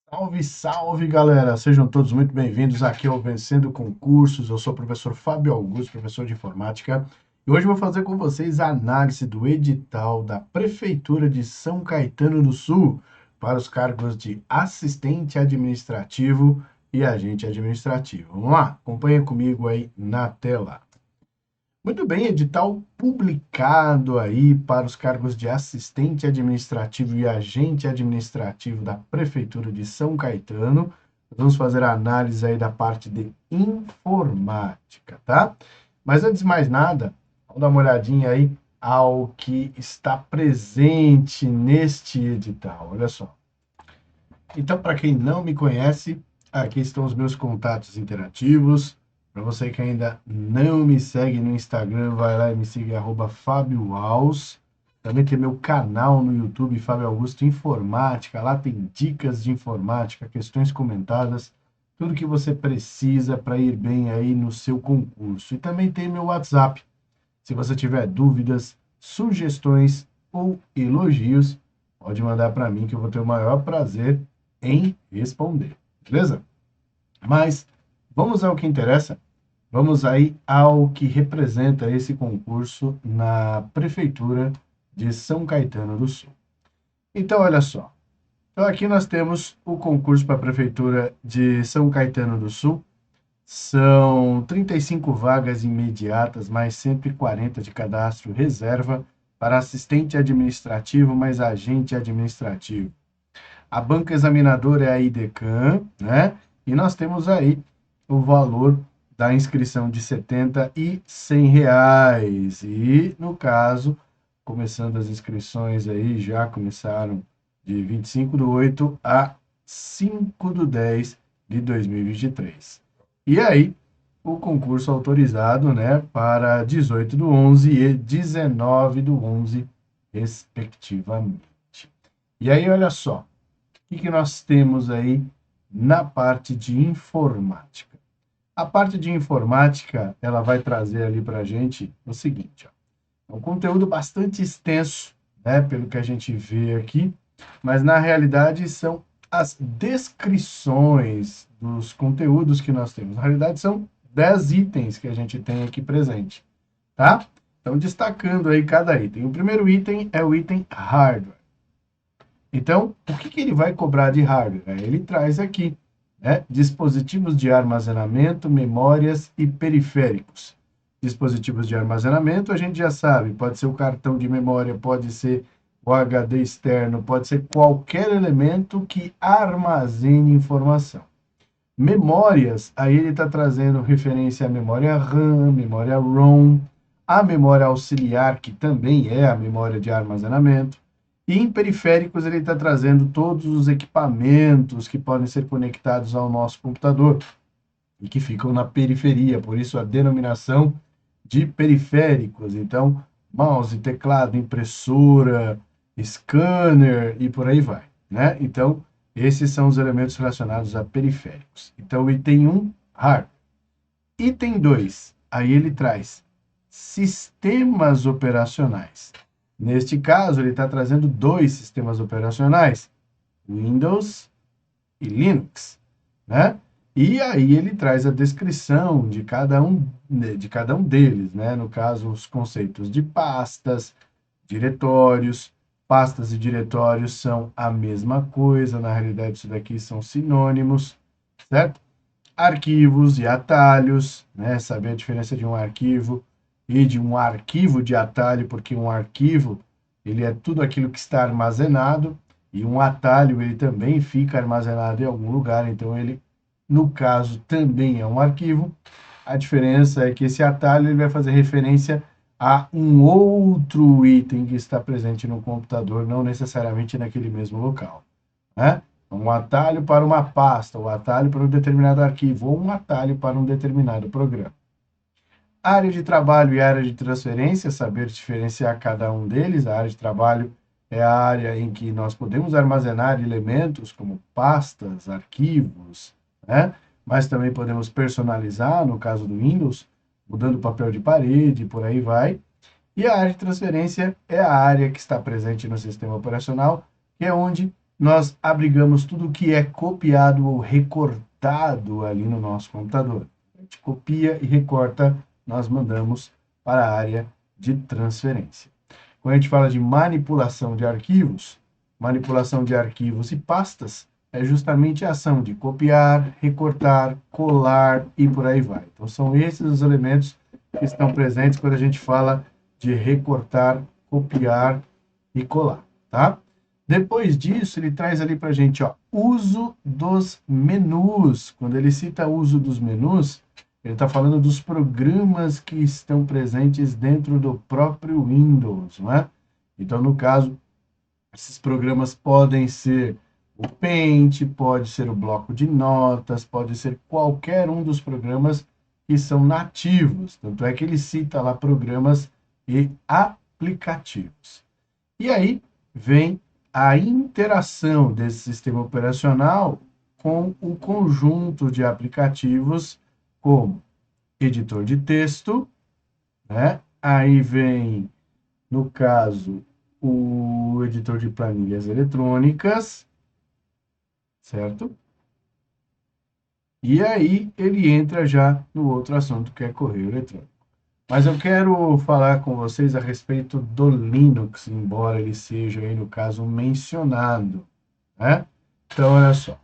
Salve, salve, galera! Sejam todos muito bem-vindos aqui ao Vencendo Concursos. Eu sou o professor Fábio Augusto, professor de informática, e hoje eu vou fazer com vocês a análise do edital da Prefeitura de São Caetano do Sul para os cargos de assistente administrativo e agente administrativo. Vamos lá? Acompanha comigo aí na tela. Muito bem, edital publicado aí para os cargos de assistente administrativo e agente administrativo da Prefeitura de São Caetano. Vamos fazer a análise aí da parte de informática, tá? Mas antes de mais nada, vamos dar uma olhadinha aí ao que está presente neste edital. Olha só. Então, para quem não me conhece, aqui estão os meus contatos interativos. Para você que ainda não me segue no Instagram, vai lá e me siga, @FábioAus. Também tem meu canal no YouTube, Fábio Augusto Informática. Lá tem dicas de informática, questões comentadas, tudo que você precisa para ir bem aí no seu concurso. E também tem meu WhatsApp. Se você tiver dúvidas, sugestões ou elogios, pode mandar para mim que eu vou ter o maior prazer em responder, beleza? Mas vamos ao que interessa. Vamos aí ao que representa esse concurso na Prefeitura de São Caetano do Sul. Então, olha só. Então, aqui nós temos o concurso para a Prefeitura de São Caetano do Sul. São 35 vagas imediatas, mais 140 de cadastro reserva para assistente administrativo, mais agente administrativo. A banca examinadora é a IDECAM, né? E nós temos aí o valor da inscrição de 70 e 100 reais. E, no caso, começando as inscrições aí, já começaram de 25/8 a 5/10 de 2023. E aí, o concurso autorizado, né, para 18/11 e 19/11, respectivamente. E aí, olha só, o que nós temos aí na parte de informática? A parte de informática, ela vai trazer ali para a gente o seguinte, ó, é um conteúdo bastante extenso, né, pelo que a gente vê aqui, mas na realidade são as descrições dos conteúdos que nós temos. Na realidade são 10 itens que a gente tem aqui presente, tá? Então, destacando aí cada item. O primeiro item é o item hardware. Então, o que ele vai cobrar de hardware? Ele traz aqui, né, dispositivos de armazenamento, memórias e periféricos. Dispositivos de armazenamento, a gente já sabe, pode ser o cartão de memória, pode ser o HD externo, pode ser qualquer elemento que armazene informação. Memórias, aí ele está trazendo referência à memória RAM, memória ROM, a memória auxiliar, que também é a memória de armazenamento. E em periféricos, ele está trazendo todos os equipamentos que podem ser conectados ao nosso computador e que ficam na periferia, por isso a denominação de periféricos. Então, mouse, teclado, impressora, scanner e por aí vai, né? Então, esses são os elementos relacionados a periféricos. Então, item 1, hardware. Item 2, aí ele traz sistemas operacionais. Neste caso, ele está trazendo 2 sistemas operacionais, Windows e Linux, né? E aí ele traz a descrição de cada um deles, né? No caso, os conceitos de pastas, diretórios. Pastas e diretórios são a mesma coisa, na realidade isso daqui são sinônimos, certo? Arquivos e atalhos, né? Saber a diferença de um arquivo e de um arquivo de atalho, porque um arquivo, ele é tudo aquilo que está armazenado, e um atalho, ele também fica armazenado em algum lugar, então ele, no caso, também é um arquivo. A diferença é que esse atalho ele vai fazer referência a um outro item que está presente no computador, não necessariamente naquele mesmo local, né? Um atalho para uma pasta, um atalho para um determinado arquivo, ou um atalho para um determinado programa. Área de trabalho e área de transferência, saber diferenciar cada um deles. A área de trabalho é a área em que nós podemos armazenar elementos como pastas, arquivos, né? Mas também podemos personalizar, no caso do Windows, mudando papel de parede, por aí vai. E a área de transferência é a área que está presente no sistema operacional, que é onde nós abrigamos tudo que é copiado ou recortado ali no nosso computador. A gente copia e recorta, nós mandamos para a área de transferência. Quando a gente fala de manipulação de arquivos e pastas, é justamente a ação de copiar, recortar, colar e por aí vai. Então, são esses os elementos que estão presentes quando a gente fala de recortar, copiar e colar, tá? Depois disso, ele traz ali para a gente, ó, uso dos menus. Quando ele cita uso dos menus, ele está falando dos programas que estão presentes dentro do próprio Windows, não é? Então, no caso, esses programas podem ser o Paint, pode ser o bloco de notas, pode ser qualquer um dos programas que são nativos. Tanto é que ele cita lá programas e aplicativos. E aí vem a interação desse sistema operacional com o conjunto de aplicativos, como editor de texto, né? Aí vem, no caso, o editor de planilhas eletrônicas, certo? E aí ele entra já no outro assunto, que é correio eletrônico. Mas eu quero falar com vocês a respeito do Linux, embora ele seja aí, no caso, mencionado, né? Então, olha só.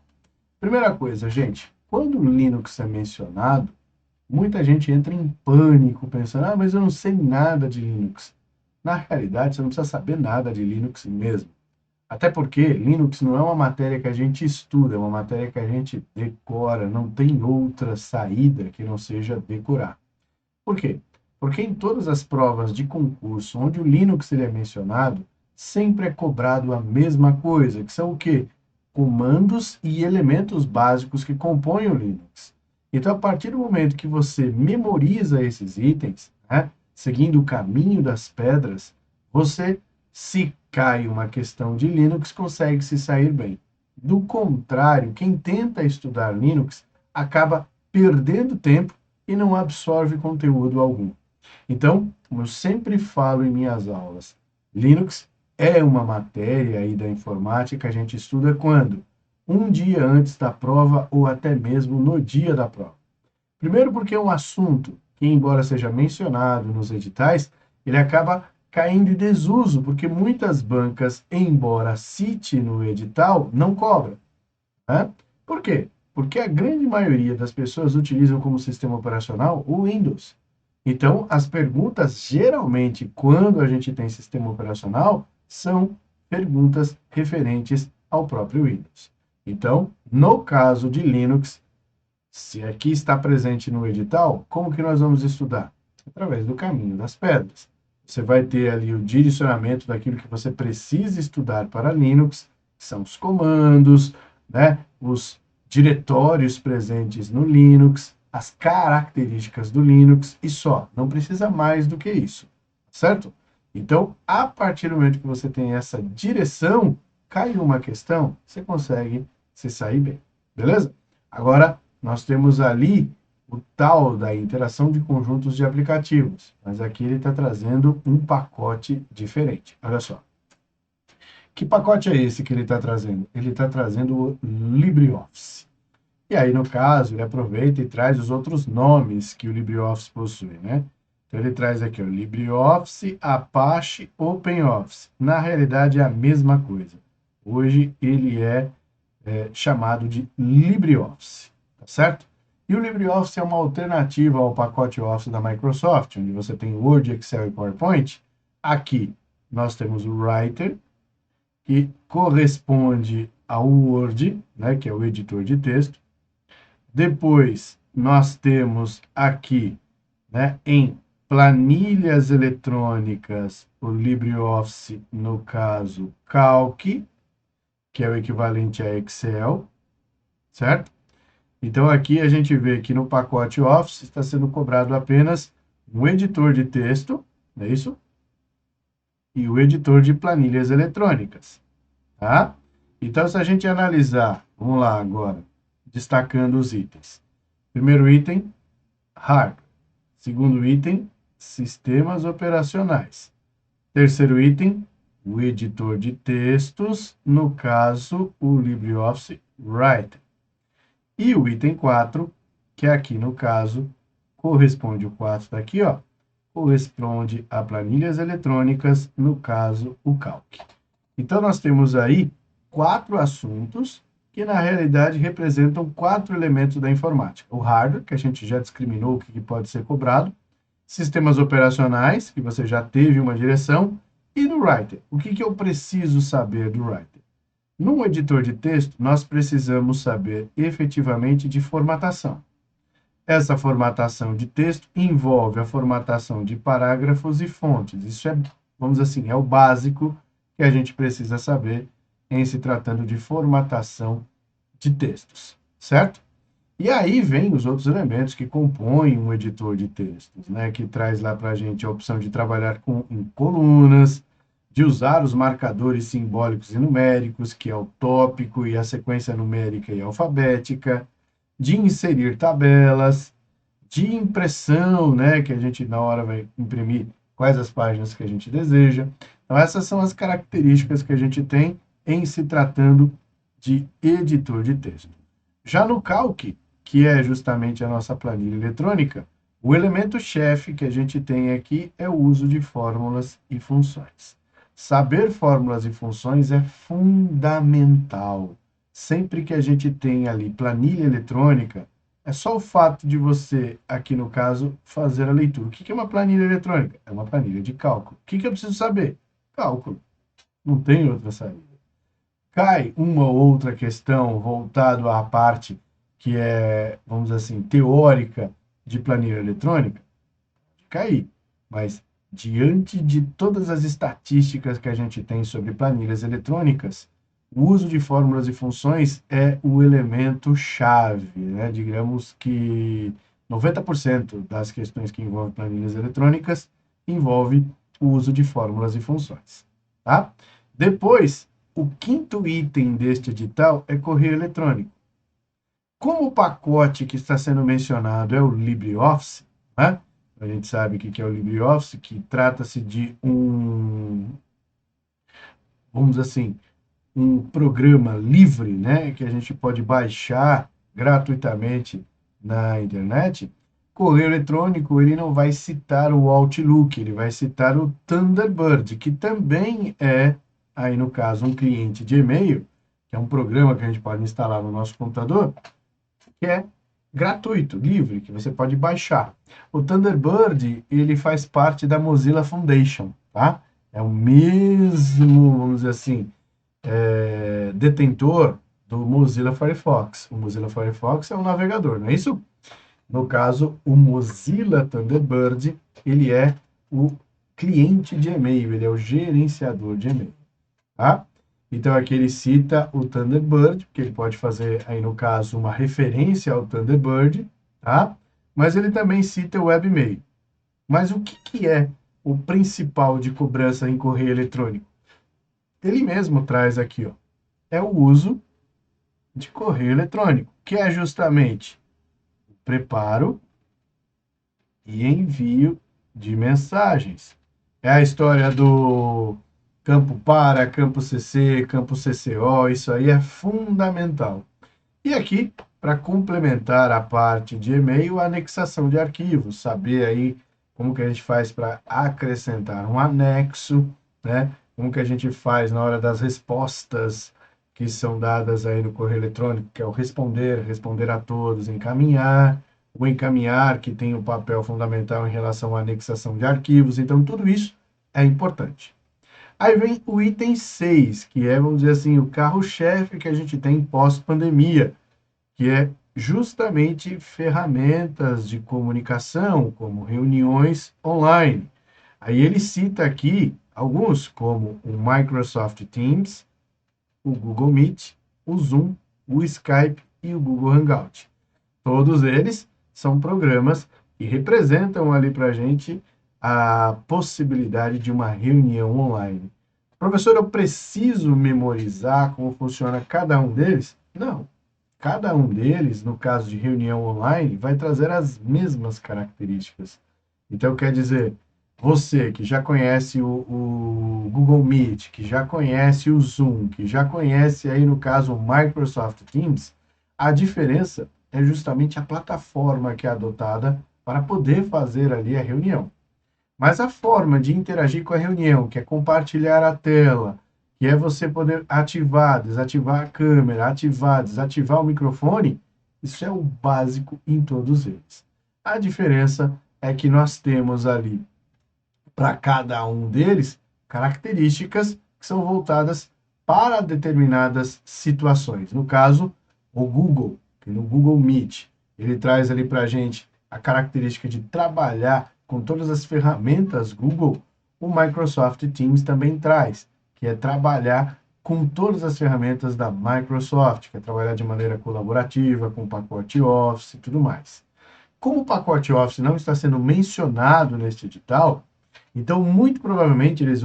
Primeira coisa, gente, quando o Linux é mencionado, muita gente entra em pânico, pensando, mas eu não sei nada de Linux. Na realidade, você não precisa saber nada de Linux mesmo. Até porque Linux não é uma matéria que a gente estuda, é uma matéria que a gente decora, não tem outra saída que não seja decorar. Por quê? Porque em todas as provas de concurso onde o Linux ele é mencionado, sempre é cobrado a mesma coisa, que são o quê? Comandos e elementos básicos que compõem o Linux. Então, a partir do momento que você memoriza esses itens, né, seguindo o caminho das pedras, você, se cai uma questão de Linux, consegue se sair bem. Do contrário, quem tenta estudar Linux acaba perdendo tempo e não absorve conteúdo algum. Então, como eu sempre falo em minhas aulas, Linux é uma matéria aí da informática que a gente estuda quando? Um dia antes da prova ou até mesmo no dia da prova. Primeiro porque é um assunto que, embora seja mencionado nos editais, ele acaba caindo em desuso, porque muitas bancas, embora cite no edital, não cobram. Né? Por quê? Porque a grande maioria das pessoas utilizam como sistema operacional o Windows. Então, as perguntas, geralmente, quando a gente tem sistema operacional, são perguntas referentes ao próprio Windows. Então, no caso de Linux, se aqui está presente no edital, como que nós vamos estudar? Através do caminho das pedras. Você vai ter ali o direcionamento daquilo que você precisa estudar para Linux, que são os comandos, né? Os diretórios presentes no Linux, as características do Linux e só. Não precisa mais do que isso, certo? Então, a partir do momento que você tem essa direção, caiu uma questão, você consegue se sair bem, beleza? Agora, nós temos ali o tal da interação de conjuntos de aplicativos, mas aqui ele está trazendo um pacote diferente. Olha só. Que pacote é esse que ele está trazendo? Ele está trazendo o LibreOffice. E aí, no caso, ele aproveita e traz os outros nomes que o LibreOffice possui, né? Então, ele traz aqui o LibreOffice, Apache, OpenOffice. Na realidade, é a mesma coisa. Hoje, ele é chamado de LibreOffice, tá certo? E o LibreOffice é uma alternativa ao pacote Office da Microsoft, onde você tem Word, Excel e PowerPoint. Aqui, nós temos o Writer, que corresponde ao Word, né, que é o editor de texto. Depois, nós temos aqui, né, em planilhas eletrônicas, o LibreOffice, no caso, Calc, que é o equivalente a Excel, certo? Então, aqui a gente vê que no pacote Office está sendo cobrado apenas um editor de texto, não é isso? E o editor de planilhas eletrônicas, tá? Então, se a gente analisar, vamos lá agora, destacando os itens. Primeiro item, hardware. Segundo item, sistemas operacionais. Terceiro item, o editor de textos, no caso, o LibreOffice Writer. E o item 4, que aqui no caso, corresponde o 4 daqui, ó, corresponde a planilhas eletrônicas, no caso, o Calc. Então, nós temos aí 4 assuntos que, na realidade, representam 4 elementos da informática. O hardware, que a gente já discriminou o que pode ser cobrado, sistemas operacionais, que você já teve uma direção, e do Writer. O que eu preciso saber do Writer? Num editor de texto, nós precisamos saber efetivamente de formatação. Essa formatação de texto envolve a formatação de parágrafos e fontes. Isso é, vamos dizer assim, é o básico que a gente precisa saber em se tratando de formatação de textos, certo? E aí vem os outros elementos que compõem um editor de textos, né? Que traz lá para a gente a opção de trabalhar em colunas, de usar os marcadores simbólicos e numéricos, que é o tópico e a sequência numérica e alfabética, de inserir tabelas, de impressão, né? Que a gente na hora vai imprimir quais as páginas que a gente deseja. Então, essas são as características que a gente tem em se tratando de editor de texto. Já no Calc, que é justamente a nossa planilha eletrônica, o elemento chefe que a gente tem aqui é o uso de fórmulas e funções. Saber fórmulas e funções é fundamental. Sempre que a gente tem ali planilha eletrônica, é só o fato de você, aqui no caso, fazer a leitura. O que é uma planilha eletrônica? É uma planilha de cálculo. O que eu preciso saber? Cálculo. Não tem outra saída. Cai uma ou outra questão voltado à parte que é, vamos dizer assim, teórica de planilha eletrônica, cair. Mas, diante de todas as estatísticas que a gente tem sobre planilhas eletrônicas, o uso de fórmulas e funções é o elemento chave, né? Digamos que 90% das questões que envolvem planilhas eletrônicas envolve o uso de fórmulas e funções, tá? Depois, o quinto item deste edital é correio eletrônico. Como o pacote que está sendo mencionado é o LibreOffice, né? A gente sabe o que é o LibreOffice, que trata-se de vamos dizer assim, um programa livre, né? Que a gente pode baixar gratuitamente na internet. Correio eletrônico, ele não vai citar o Outlook, ele vai citar o Thunderbird, que também é, aí no caso, um cliente de e-mail, que é um programa que a gente pode instalar no nosso computador, que é gratuito, livre, que você pode baixar. O Thunderbird, ele faz parte da Mozilla Foundation, tá? É o mesmo, vamos dizer assim, detentor do Mozilla Firefox. O Mozilla Firefox é um navegador, não é isso? No caso, o Mozilla Thunderbird, ele é o cliente de e-mail, ele é o gerenciador de e-mail, tá? Então, aqui ele cita o Thunderbird, que ele pode fazer, aí no caso, uma referência ao Thunderbird, tá? Mas ele também cita o webmail. Mas o que é o principal de cobrança em correio eletrônico? Ele mesmo traz aqui, ó, é o uso de correio eletrônico, que é justamente o preparo e envio de mensagens. É a história do campo para, campo CC, campo CCO, isso aí é fundamental. E aqui, para complementar a parte de e-mail, a anexação de arquivos, saber aí como que a gente faz para acrescentar um anexo, né? Como que a gente faz na hora das respostas que são dadas aí no correio eletrônico, que é o responder, responder a todos, encaminhar, o encaminhar, que tem um papel fundamental em relação à anexação de arquivos. Então, tudo isso é importante. Aí vem o item 6, que é, vamos dizer assim, o carro-chefe que a gente tem pós-pandemia, que é justamente ferramentas de comunicação, como reuniões online. Aí ele cita aqui alguns, como o Microsoft Teams, o Google Meet, o Zoom, o Skype e o Google Hangout. Todos eles são programas que representam ali para a gente a possibilidade de uma reunião online. Professor, eu preciso memorizar como funciona cada um deles? Não. Cada um deles, no caso de reunião online, vai trazer as mesmas características. Então, quer dizer, Você que já conhece o Google Meet, que já conhece o Zoom, que já conhece aí no caso o Microsoft Teams, a diferença é justamente a plataforma que é adotada para poder fazer ali a reunião. Mas a forma de interagir com a reunião, que é compartilhar a tela, que é você poder ativar, desativar a câmera, ativar, desativar o microfone, isso é o básico em todos eles. A diferença é que nós temos ali para cada um deles características que são voltadas para determinadas situações. No caso, o Google, que no Google Meet, ele traz ali para a gente a característica de trabalhar com todas as ferramentas Google, o Microsoft Teams também traz, que é trabalhar com todas as ferramentas da Microsoft, que é trabalhar de maneira colaborativa, com o pacote Office e tudo mais. Como o pacote Office não está sendo mencionado neste edital, então, muito provavelmente, eles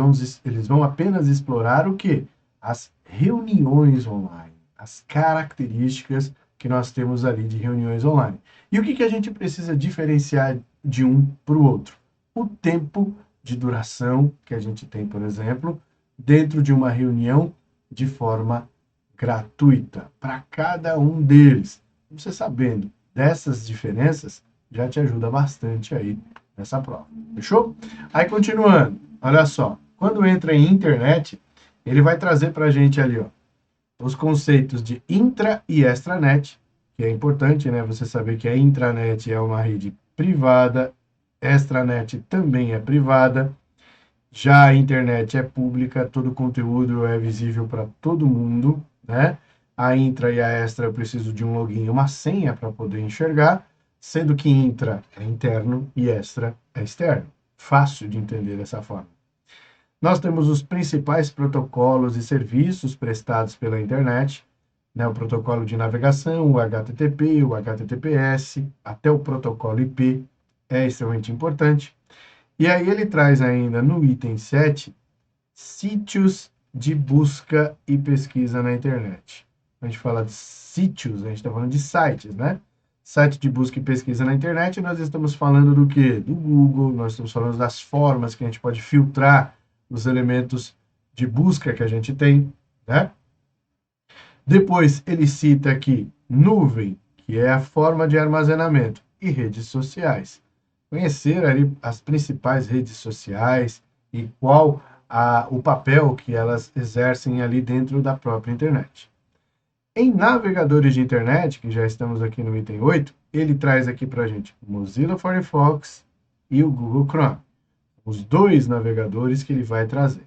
vão apenas explorar o quê? As reuniões online, as características que nós temos ali de reuniões online. E o que, que a gente precisa diferenciar de um para o outro? O tempo de duração que a gente tem, por exemplo, dentro de uma reunião de forma gratuita para cada um deles. Você sabendo dessas diferenças, já te ajuda bastante aí nessa prova. Fechou? Aí, continuando, olha só. Quando entra em internet, ele vai trazer para a gente ali, ó, os conceitos de intra e extranet, que é importante, né? Você saber que a intranet é uma rede privada, extranet também é privada, já a internet é pública, todo o conteúdo é visível para todo mundo, né? A intra e a extra eu preciso de um login e uma senha para poder enxergar, sendo que intra é interno e extra é externo. Fácil de entender dessa forma. Nós temos os principais protocolos e serviços prestados pela internet, né? O protocolo de navegação, o HTTP, o HTTPS, até o protocolo IP é extremamente importante. E aí ele traz ainda no item 7 sítios de busca e pesquisa na internet. A gente fala de sítios, a gente está falando de sites, né? Site de busca e pesquisa na internet, nós estamos falando do quê? Do Google, nós estamos falando das formas que a gente pode filtrar os elementos de busca que a gente tem, né? Depois ele cita aqui nuvem, que é a forma de armazenamento, e redes sociais. Conhecer ali as principais redes sociais e qual o papel que elas exercem ali dentro da própria internet. Em navegadores de internet, que já estamos aqui no item 8, ele traz aqui para a gente o Mozilla Firefox e o Google Chrome. Os dois navegadores que ele vai trazer,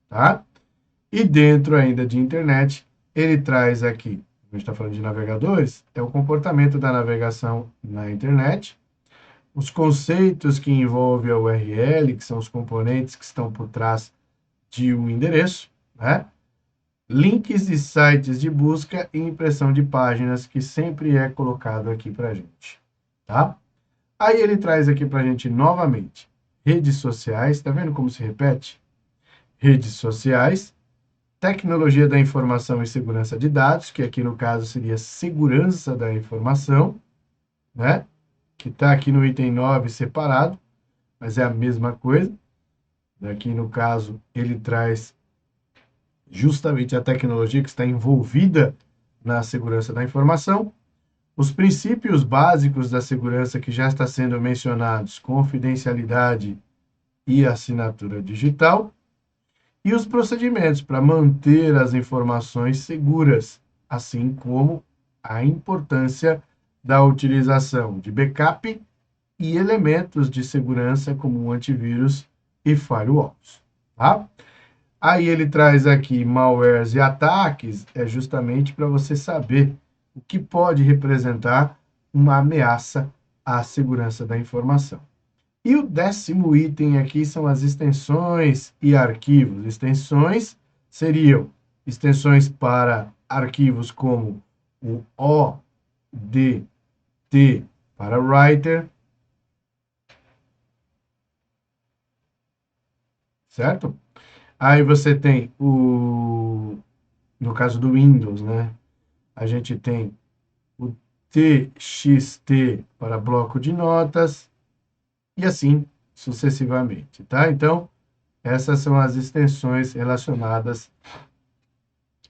tá? E dentro ainda de internet, ele traz aqui, a gente está falando de navegadores, é o comportamento da navegação na internet, os conceitos que envolvem a URL, que são os componentes que estão por trás de um endereço, né? Links de sites de busca e impressão de páginas, que sempre é colocado aqui para a gente, tá? Aí ele traz aqui para a gente novamente redes sociais, tá vendo como se repete? Redes sociais, tecnologia da informação e segurança de dados, que aqui no caso seria segurança da informação, né? Que está aqui no item 9 separado, mas é a mesma coisa. Aqui no caso ele traz justamente a tecnologia que está envolvida na segurança da informação, os princípios básicos da segurança que já está sendo mencionados, confidencialidade e assinatura digital, e os procedimentos para manter as informações seguras, assim como a importância da utilização de backup e elementos de segurança como antivírus e firewalls, tá? Aí ele traz aqui malwares e ataques, é justamente para você saber o que pode representar uma ameaça à segurança da informação. E o 10º item aqui são as extensões e arquivos. Extensões seriam extensões para arquivos como o ODT para Writer, certo? Aí você tem no caso do Windows, né? A gente tem o TXT para bloco de notas, e assim sucessivamente, tá? Então, essas são as extensões relacionadas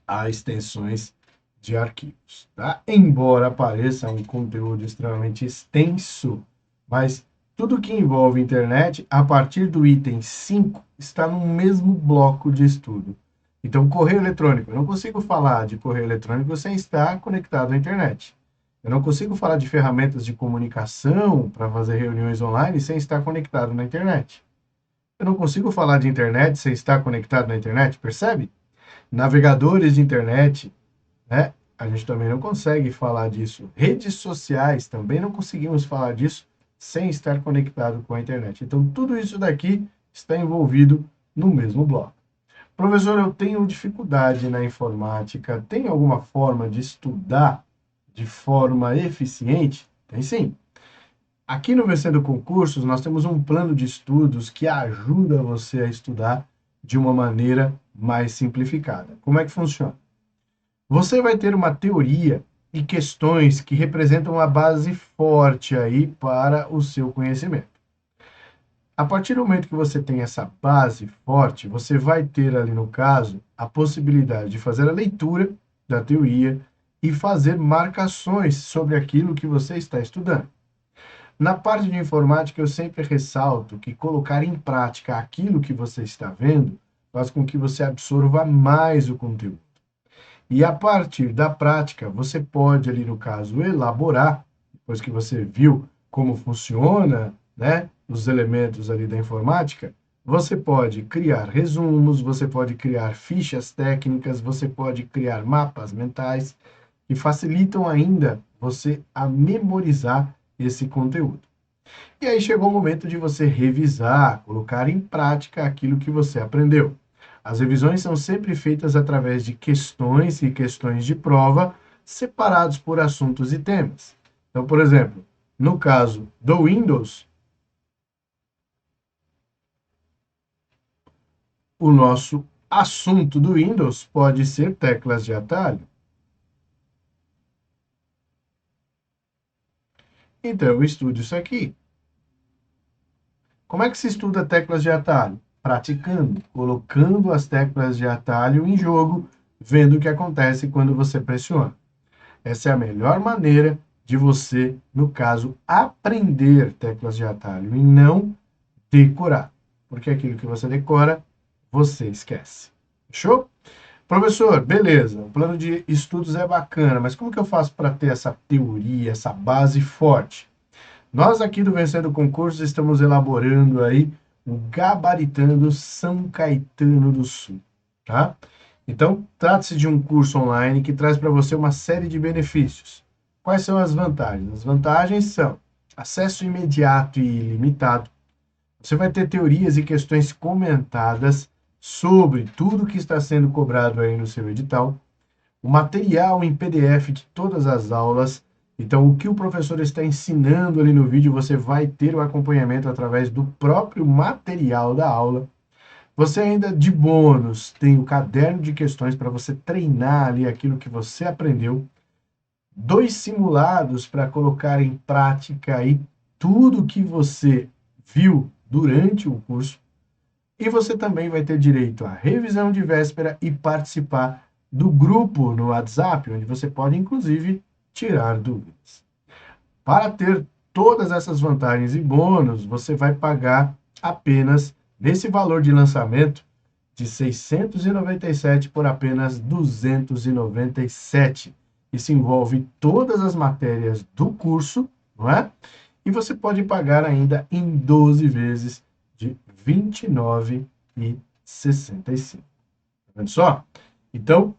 a extensões de arquivos, tá? Embora pareça um conteúdo extremamente extenso, mas tudo que envolve internet, a partir do item 5, está no mesmo bloco de estudo. Então, correio eletrônico, eu não consigo falar de correio eletrônico sem estar conectado à internet. Eu não consigo falar de ferramentas de comunicação para fazer reuniões online sem estar conectado na internet. Eu não consigo falar de internet sem estar conectado na internet, percebe? Navegadores de internet, né? A gente também não consegue falar disso. Redes sociais, também não conseguimos falar disso sem estar conectado com a internet. Então, tudo isso daqui está envolvido no mesmo bloco. Professor, eu tenho dificuldade na informática. Tem alguma forma de estudar de forma eficiente? Tem sim. Aqui no Vencendo Concursos, nós temos um plano de estudos que ajuda você a estudar de uma maneira mais simplificada. Como é que funciona? Você vai ter uma teoria e questões que representam a base forte aí para o seu conhecimento. A partir do momento que você tem essa base forte, você vai ter ali no caso a possibilidade de fazer a leitura da teoria e fazer marcações sobre aquilo que você está estudando. Na parte de informática, eu sempre ressalto que colocar em prática aquilo que você está vendo faz com que você absorva mais o conteúdo. E a partir da prática, você pode ali no caso elaborar, depois que você viu como funciona, né, os elementos ali da informática, você pode criar resumos, você pode criar fichas técnicas, você pode criar mapas mentais que facilitam ainda você a memorizar esse conteúdo. E aí chegou o momento de você revisar, colocar em prática aquilo que você aprendeu. As revisões são sempre feitas através de questões e questões de prova, separados por assuntos e temas. Então, por exemplo, no caso do Windows, o nosso assunto do Windows pode ser teclas de atalho. Então, eu estudo isso aqui. Como é que se estuda teclas de atalho? Praticando, colocando as teclas de atalho em jogo, vendo o que acontece quando você pressiona. Essa é a melhor maneira de você, no caso, aprender teclas de atalho e não decorar. Porque aquilo que você decora, você esquece. Fechou? Professor, beleza, o plano de estudos é bacana, mas como que eu faço para ter essa teoria, essa base forte? Nós aqui do Vencendo Concursos estamos elaborando aí o Gabaritando São Caetano do Sul, tá? Então, trata-se de um curso online que traz para você uma série de benefícios. Quais são as vantagens? As vantagens são acesso imediato e ilimitado. Você vai ter teorias e questões comentadas sobre tudo que está sendo cobrado aí no seu edital, o material em PDF de todas as aulas. Então, o que o professor está ensinando ali no vídeo, você vai ter o acompanhamento através do próprio material da aula. Você ainda, de bônus, tem o caderno de questões para você treinar ali aquilo que você aprendeu. 2 simulados para colocar em prática aí tudo que você viu durante o curso. E você também vai ter direito à revisão de véspera e participar do grupo no WhatsApp, onde você pode, inclusive, tirar dúvidas. Para ter todas essas vantagens e bônus, você vai pagar apenas, nesse valor de lançamento, de R$ 697 por apenas R$ 297. Isso envolve todas as matérias do curso, não é? E você pode pagar ainda em 12 vezes de R$ 29,65. Tá vendo só? Então,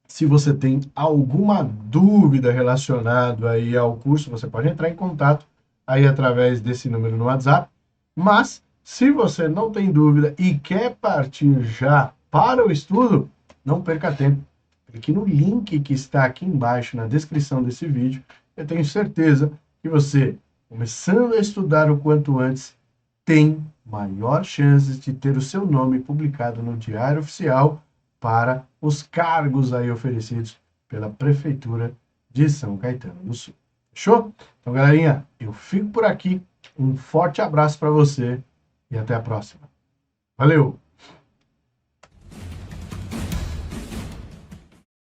se você tem alguma dúvida relacionada aí ao curso, você pode entrar em contato aí através desse número no WhatsApp. Mas, se você não tem dúvida e quer partir já para o estudo, não perca tempo. Clique no link que está aqui embaixo na descrição desse vídeo. Eu tenho certeza que você, começando a estudar o quanto antes, tem maior chances de ter o seu nome publicado no Diário Oficial para os cargos aí oferecidos pela Prefeitura de São Caetano do Sul. Fechou? Então, galerinha, eu fico por aqui. Um forte abraço para você e até a próxima. Valeu!